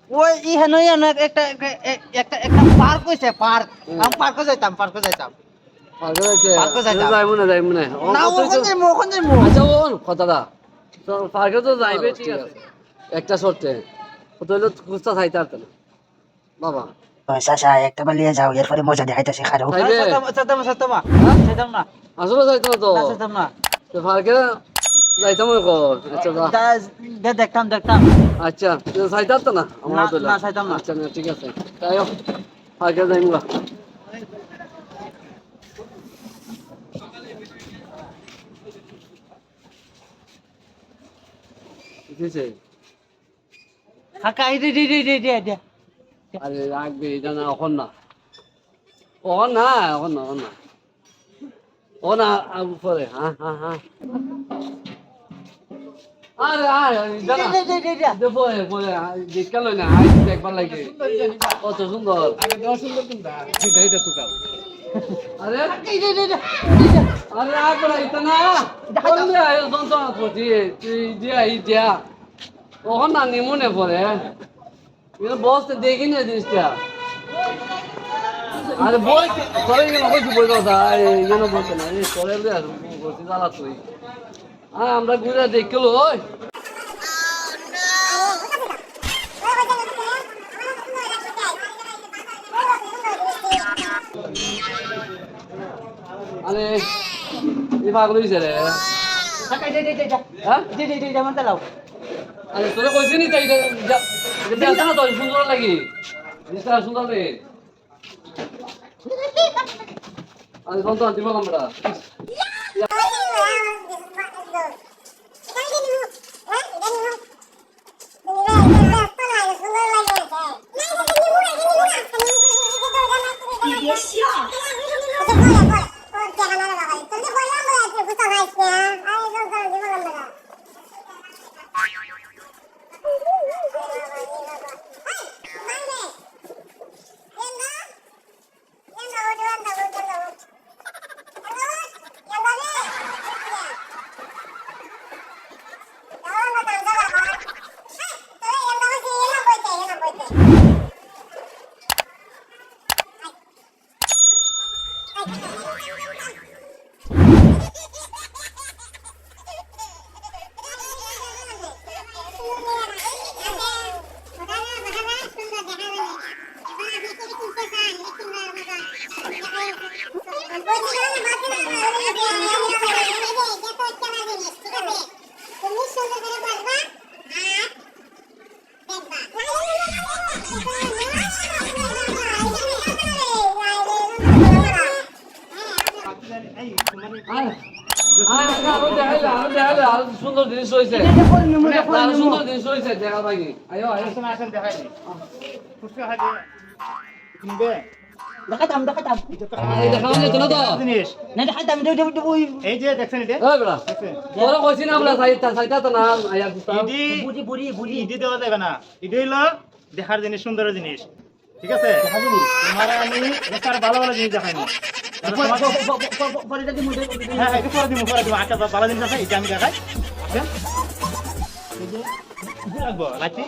ওই ইহানো একটা একটা একটা পার্ক হইছে পার্ক আমি পার্কে যাইতাম পারবে যাইতে পার্কে যাইতাম যাইমু না না ওখান যাইমু আচ্ছা ওন কথাটা তো পার্কে তো যাইবে ঠিক আছে একটা শর্তে তো হলো কুস্তা খাইতে পারত না বাবা চাচা একটা বার লিয়ে যাও এরপরে মজা দেখাইতেছি খারো খাইবে সাইতাম না আসলে যাইতো না তো সাইতাম না তো পার্কে যাইতাম কো আচ্ছা দেখতাম আচ্ছা তো যাইতে পারত না আমার তো না সাইতাম না আচ্ছা ঠিক আছে তাই পার্কে যাইমু কিছে কাকা দে আরে রাখবে এটা না এখন না এখন না এখন না এখন না ও না পরে হ্যাঁ হ্যাঁ হ্যাঁ আরে আরে জানা পরে পরে দেখতে লই না আই দেখবার লাগে কত সুন্দর আগে দেওয়া সুন্দর কোনটা এটা তো কাল আরে আরে আরে এটা না বললে আয় যন্ত্রণা করছি তুই দিয়া ওখান না নিমনে পরে এটা বসতে দেখি না জিনিসটা আরে বই তোরে গেল কইছি বই কথা এখানে বলতে না এই তোরে লে আর বলতে জ্বালা তুই আমরা ঘুরে দেখলো ওই আরে এই পাগল হইছে রে কাকা দে মন চালাও আরে তোরে কইছি নি তাই এটা না তো সুন্দর লাগি জিনিসটা সুন্দর লাগে আরে কোন তো দিব আমরা সুন্দর জিনিস হয়েছে সুন্দর জিনিস হয়েছে দেখা পাই আয়ো আসেন দেখাই ফুচকা খাইতে কিনবে দেখাতাম দেখাও যেত না তো জিনিস না দেখাতাম ওই এই যে দেখছেন এটা ওই বড়া তোরা কইছি না বলা সাইতা তো না আয়া ইডি বুড়ি ইডি দেওয়া যাবে না ইডি হইলো দেখার জিনিস সুন্দর জিনিস ঠিক আছে তোমার আমি দেখার ভালো ভালো জিনিস দেখাইনি পরে যদি মুদে হ্যাঁ এটা পরে দিব আচ্ছা ভালো জিনিস আছে এটা আমি দেখাই আসেন রাখবো রাখছি